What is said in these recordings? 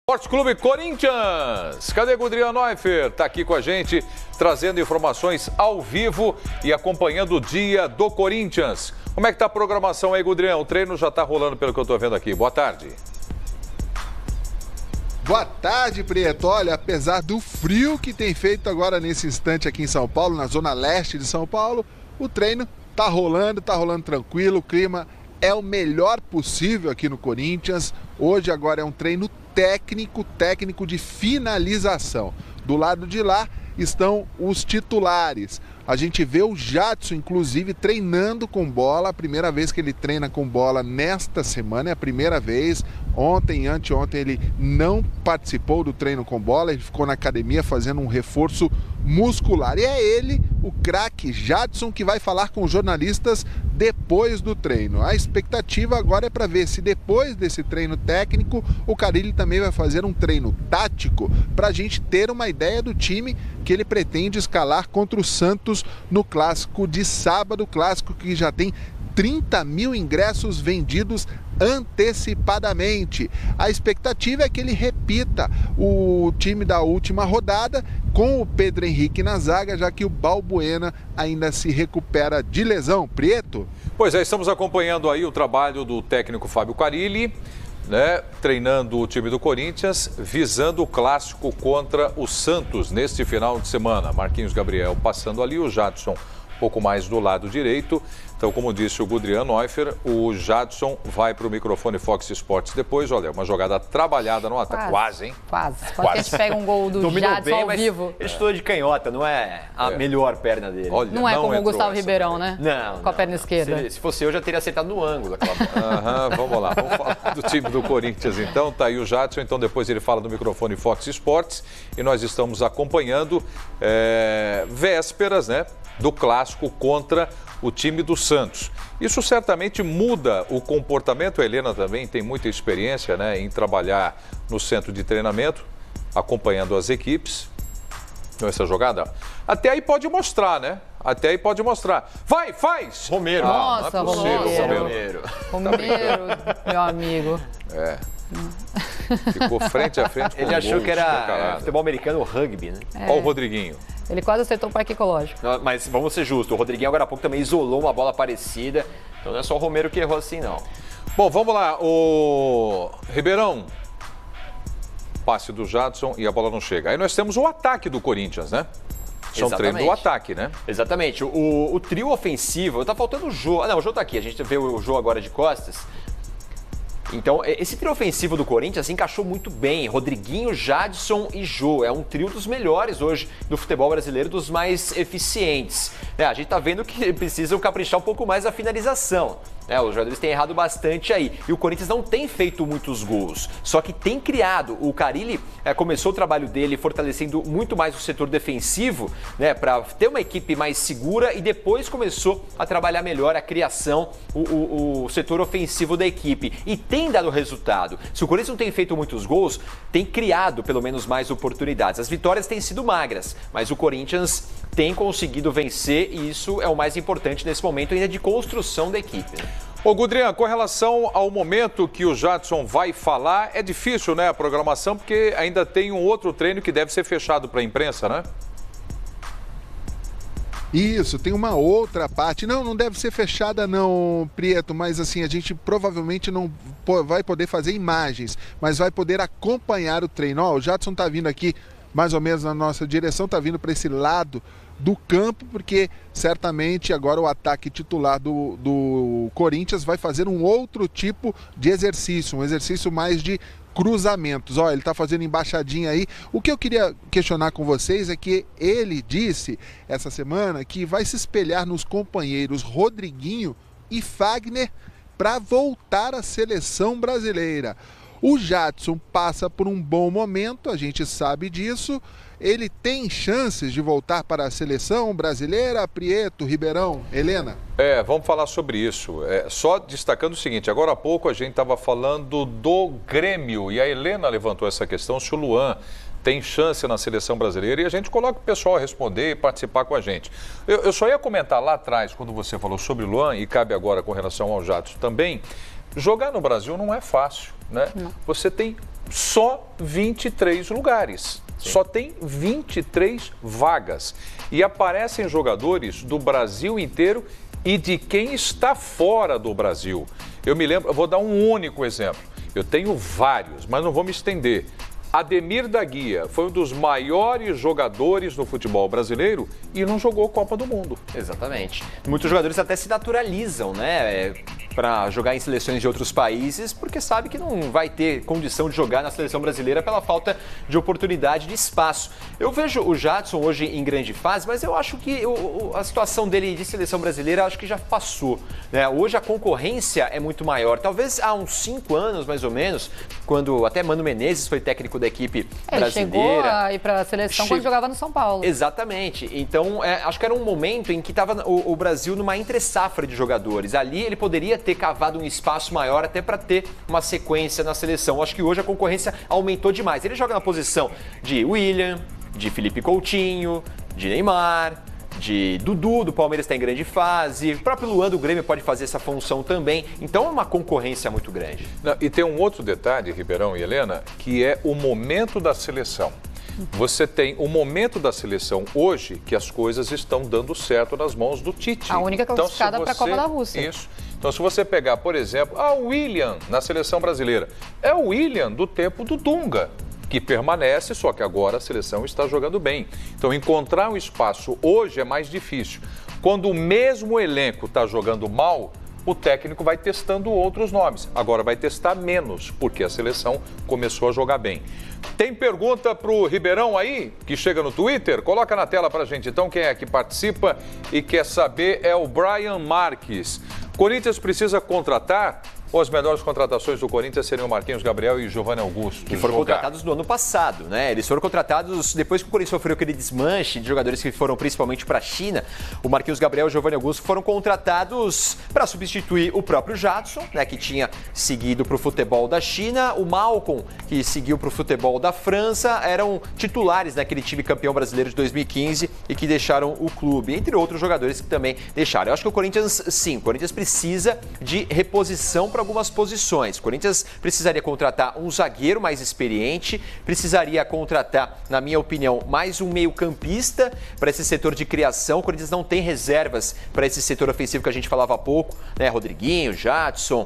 Esporte Clube Corinthians. Cadê Gudrian Neuffer? Está aqui com a gente, trazendo informações ao vivo e acompanhando o dia do Corinthians. Como é que está a programação aí, Gudrian? O treino já está rolando pelo que eu estou vendo aqui. Boa tarde. Boa tarde, Prieto. Olha, apesar do frio que tem feito agora nesse instante aqui em São Paulo, na zona leste de São Paulo, o treino tá rolando tranquilo, o clima é o melhor possível aqui no Corinthians. Hoje agora é um treino técnico de finalização. Do lado de lá estão os titulares. A gente vê o Jadson, inclusive, treinando com bola. A primeira vez que ele treina com bola nesta semana, é a primeira vez. Ontem e anteontem ele não participou do treino com bola, ele ficou na academia fazendo um reforço muscular. E é ele, o craque Jadson, que vai falar com os jornalistas depois do treino. A expectativa agora é para ver se depois desse treino técnico, o Carille também vai fazer um treino tático para a gente ter uma ideia do time que ele pretende escalar contra o Santos no clássico de sábado, clássico que já tem 30 mil ingressos vendidos antecipadamente. A expectativa é que ele repita o time da última rodada com o Pedro Henrique na zaga, já que o Balbuena ainda se recupera de lesão. Prieto? Pois é, estamos acompanhando aí o trabalho do técnico Fábio Carille, né, treinando o time do Corinthians, visando o clássico contra o Santos neste final de semana. Marquinhos Gabriel passando ali, o Jadson um pouco mais do lado direito. Então, como disse o Gudrian Neuffer, o Jadson vai para o microfone Fox Sports depois. Olha, uma jogada trabalhada no ataque. Quase, hein? Quase que a gente pega um gol do Jadson bem, ao vivo. Ele estudou de canhota, não é a melhor perna dele. Olha, não é como o Gustavo Ribeirão, né? Não. Com a perna esquerda. Se fosse eu, já teria acertado no ângulo. Vamos lá. Vamos falar do time do Corinthians, então. Tá aí o Jadson. Então, depois ele fala do microfone Fox Sports. E nós estamos acompanhando vésperas, né, do clássico contra o time do Santos. Isso certamente muda o comportamento. A Helena também tem muita experiência, né, em trabalhar no centro de treinamento, acompanhando as equipes. Então, essa jogada, até aí pode mostrar, né? Até aí pode mostrar. Vai, faz! Romero. Nossa, não é possível, Romero, meu amigo. Ficou frente a frente com ele o achou gol, que era futebol americano ou rugby, né? Olha o Rodriguinho. Ele quase acertou o parque ecológico. Mas vamos ser justos, o Rodriguinho agora há pouco também isolou uma bola parecida. Então não é só o Romero que errou assim, não. Bom, vamos lá. O Ribeirão. Passe do Jadson e a bola não chega. Aí nós temos o ataque do Corinthians, né? São treino do ataque, né? Exatamente. O trio ofensivo, tá faltando o Jô. O Jô tá aqui. A gente vê o Jô agora de costas. Então, esse trio ofensivo do Corinthians encaixou muito bem. Rodriguinho, Jadson e Jô. É um trio dos melhores hoje do futebol brasileiro, dos mais eficientes. A gente tá vendo que precisam caprichar um pouco mais a finalização. Os jogadores têm errado bastante aí. E o Corinthians não tem feito muitos gols, só que tem criado. O Carille começou o trabalho dele fortalecendo muito mais o setor defensivo, né, para ter uma equipe mais segura, e depois começou a trabalhar melhor a criação, o setor ofensivo da equipe. E tem dado resultado. Se o Corinthians não tem feito muitos gols, tem criado pelo menos mais oportunidades. As vitórias têm sido magras, mas o Corinthians tem conseguido vencer, e isso é o mais importante nesse momento ainda de construção da equipe, né? Ô, Gudrian, com relação ao momento que o Jadson vai falar, é difícil, né, a programação, porque ainda tem um outro treino que deve ser fechado para a imprensa, né? Isso, tem uma outra parte. Não deve ser fechada não, Prieto, mas assim, a gente provavelmente não vai poder fazer imagens, mas vai poder acompanhar o treino. O Jadson tá vindo aqui mais ou menos na nossa direção, tá vindo para esse lado do campo, porque certamente agora o ataque titular do Corinthians vai fazer um outro tipo de exercício, um exercício mais de cruzamentos. Ele está fazendo embaixadinha aí. O que eu queria questionar com vocês é que ele disse essa semana que vai se espelhar nos companheiros Rodriguinho e Fagner para voltar à seleção brasileira. O Jadson passa por um bom momento, a gente sabe disso. Ele tem chances de voltar para a seleção brasileira? Prieto, Ribeirão, Helena? Vamos falar sobre isso. Só destacando o seguinte, agora há pouco a gente estava falando do Grêmio e a Helena levantou essa questão se o Luan tem chance na seleção brasileira, e a gente coloca o pessoal a responder e participar com a gente. Eu só ia comentar lá atrás, quando você falou sobre o Luan, e cabe agora com relação ao Jadson também, jogar no Brasil não é fácil. né? Você tem só 23 lugares. Sim. Só tem 23 vagas. E aparecem jogadores do Brasil inteiro e de quem está fora do Brasil. Eu me lembro, eu vou dar um único exemplo. Eu tenho vários, mas não vou me estender. Ademir da Guia foi um dos maiores jogadores no futebol brasileiro e não jogou Copa do Mundo. Exatamente. Muitos jogadores até se naturalizam, né, para jogar em seleções de outros países, porque sabe que não vai ter condição de jogar na seleção brasileira pela falta de oportunidade, de espaço. Eu vejo o Jadson hoje em grande fase, mas eu acho que a situação dele de seleção brasileira acho que já passou, né? Hoje a concorrência é muito maior. Talvez há uns 5 anos, mais ou menos, quando até Mano Menezes foi técnico da equipe brasileira. Ele chegou a ir para a seleção quando jogava no São Paulo. Exatamente. Então, acho que era um momento em que estava o Brasil numa entre-safra de jogadores. Ali ele poderia ter cavado um espaço maior até para ter uma sequência na seleção. Acho que hoje a concorrência aumentou demais. Ele joga na posição de William, de Felipe Coutinho, de Neymar, de Dudu, do Palmeiras está em grande fase. O próprio Luan do Grêmio pode fazer essa função também. Então é uma concorrência muito grande. Não, e tem um outro detalhe, Ribeirão e Helena, que é o momento da seleção. Você tem o momento da seleção hoje que as coisas estão dando certo nas mãos do Tite. A única classificada para a Copa da Rússia. Isso. Então, se você pegar, por exemplo, o William na seleção brasileira, é o William do tempo do Dunga, que permanece, só que agora a seleção está jogando bem. Então, encontrar um espaço hoje é mais difícil. Quando o mesmo elenco está jogando mal, o técnico vai testando outros nomes. Agora vai testar menos, porque a seleção começou a jogar bem. Tem pergunta para o Ribeirão aí, que chega no Twitter? Coloca na tela para a gente, então, quem é que participa e quer saber é o Brian Marques. Corinthians precisa contratar? Ou as melhores contratações do Corinthians seriam Marquinhos Gabriel e Giovanni Augusto? Que foram contratados no ano passado, né? Eles foram contratados depois que o Corinthians sofreu aquele desmanche de jogadores que foram principalmente para a China. O Marquinhos Gabriel e o Giovanni Augusto foram contratados para substituir o próprio Jadson, né? Que tinha seguido para o futebol da China. O Malcom, que seguiu para o futebol da França, eram titulares naquele time campeão brasileiro de 2015 e que deixaram o clube, entre outros jogadores que também deixaram. Eu acho que o Corinthians, sim, o Corinthians precisa de reposição para algumas posições. O Corinthians precisaria contratar um zagueiro mais experiente, precisaria contratar, na minha opinião, mais um meio-campista para esse setor de criação. O Corinthians não tem reservas para esse setor ofensivo que a gente falava há pouco, né? Rodriguinho, Jadson,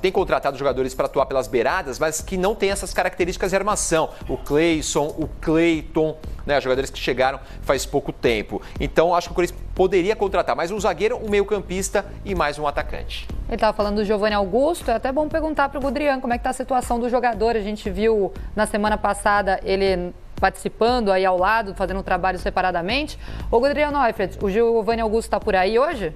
tem contratado jogadores para atuar pelas beiradas, mas que não tem essas características de armação. O Cleison, o Cleiton, né? Jogadores que chegaram faz pouco tempo. Então, acho que o Corinthians poderia contratar mais um zagueiro, um meio-campista e mais um atacante. Ele estava falando do Giovanni Augusto, é até bom perguntar para o Gudrian como é que está a situação do jogador. A gente viu na semana passada ele participando aí ao lado, fazendo um trabalho separadamente. Ô Gudrian Neufeld, o Giovanni Augusto está por aí hoje?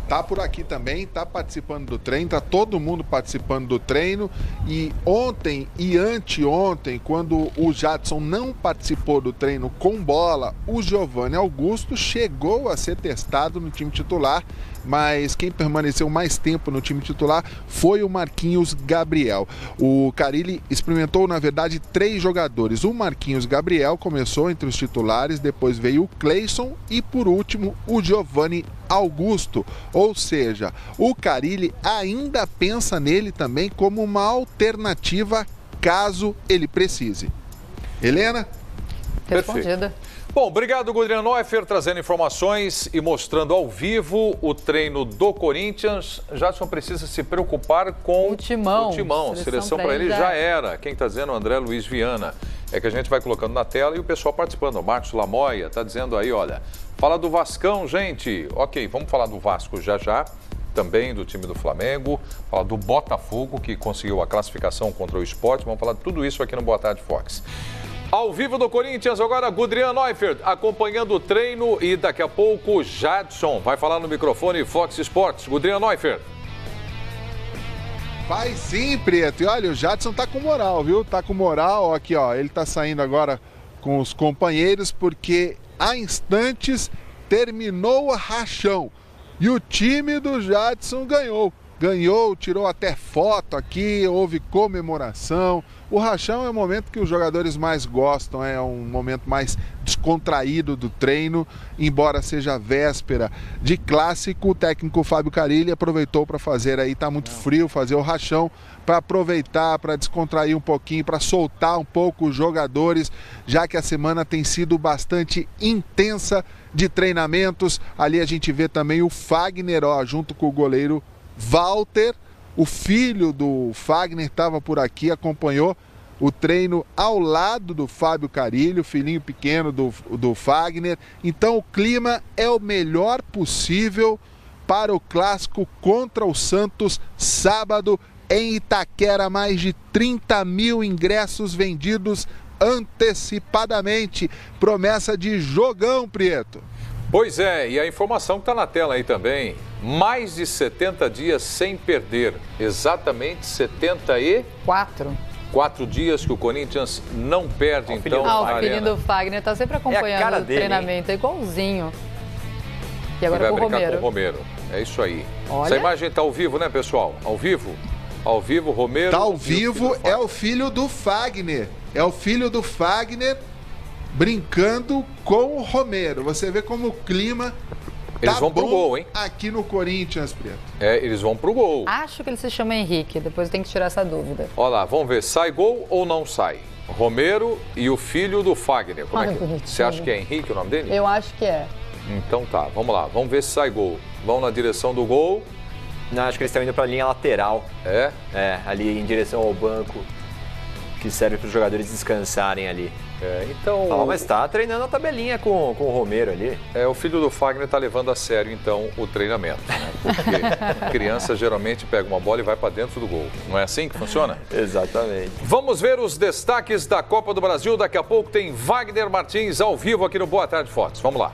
Tá por aqui também, tá participando do treino, tá todo mundo participando do treino. E ontem e anteontem, quando o Jadson não participou do treino com bola, o Giovanni Augusto chegou a ser testado no time titular, mas quem permaneceu mais tempo no time titular foi o Marquinhos Gabriel. O Carille experimentou, na verdade, 3 jogadores. O Marquinhos Gabriel começou entre os titulares, depois veio o Cleison e, por último, o Giovanni Augusto. Ou seja, o Carille ainda pensa nele também como uma alternativa caso ele precise. Helena? Respondida. Bom, obrigado, Gudrian Neufeld, trazendo informações e mostrando ao vivo o treino do Corinthians. Jadson precisa se preocupar com o timão. Seleção para ele já era. Quem está dizendo? André Luiz Viana. É que a gente vai colocando na tela e o pessoal participando. O Marcos Lamoia está dizendo aí, olha, fala do Vascão, gente. Ok, vamos falar do Vasco já. Também do time do Flamengo, falar do Botafogo, que conseguiu a classificação contra o Sport. Vamos falar de tudo isso aqui no Boa Tarde Fox. Ao vivo do Corinthians, agora Gudrian Neufeld acompanhando o treino e daqui a pouco Jadson vai falar no microfone Fox Sports. Gudrian Neufeld. Vai sim, Preto. E olha, o Jadson tá com moral, viu? Tá com moral. Aqui, ó, ele tá saindo agora com os companheiros porque há instantes terminou a rachão. E o time do Jadson ganhou, tirou até foto aqui, houve comemoração. O rachão é o momento que os jogadores mais gostam, é um momento mais descontraído. descontraído do treino, embora seja véspera de clássico. O técnico Fábio Carille aproveitou para fazer aí, tá muito frio, fazer o rachão, para aproveitar, para descontrair um pouquinho, para soltar um pouco os jogadores, já que a semana tem sido bastante intensa de treinamentos. Ali a gente vê também o Fagner, ó, junto com o goleiro Walter. O filho do Fagner estava por aqui, acompanhou o treino ao lado do Fábio Carille, o filhinho pequeno do Fagner. Então o clima é o melhor possível para o clássico contra o Santos, sábado em Itaquera. Mais de 30 mil ingressos vendidos antecipadamente. Promessa de jogão, Prieto. Pois é, e a informação que está na tela aí também, mais de 70 dias sem perder, exatamente 74 dias que o Corinthians não perde, então, o na filhinho arena. do Fagner está sempre acompanhando o treinamento, é igualzinho. E agora vai com o brincar Romero. com o Romero, é isso aí. Olha. Essa imagem está ao vivo, né, pessoal? Ao vivo, Romero... Tá ao vivo, é o filho do Fagner. É o filho do Fagner brincando com o Romero. Você vê como o clima Eles tá vão pro bom gol, hein? aqui no Corinthians, Preto. É, eles vão pro gol. Acho que ele se chama Henrique, depois tem que tirar essa dúvida. Olha lá, vamos ver, sai gol ou não sai? Romero e o filho do Fagner. Como é que bonitinho. você acha que é Henrique o nome dele? Eu acho que é. Então tá, vamos lá, vamos ver se sai gol. Vão na direção do gol. Não, acho que eles estão indo para a linha lateral. É? É, ali em direção ao banco, que serve para os jogadores descansarem ali. É, então... Mas tá treinando a tabelinha com o Romero ali. É, o filho do Fagner tá levando a sério, então, o treinamento. Né? Porque criança geralmente pega uma bola e vai para dentro do gol. Não é assim que funciona? Exatamente. Vamos ver os destaques da Copa do Brasil. Daqui a pouco tem Wagner Martins ao vivo aqui no Boa Tarde Fotos. Vamos lá.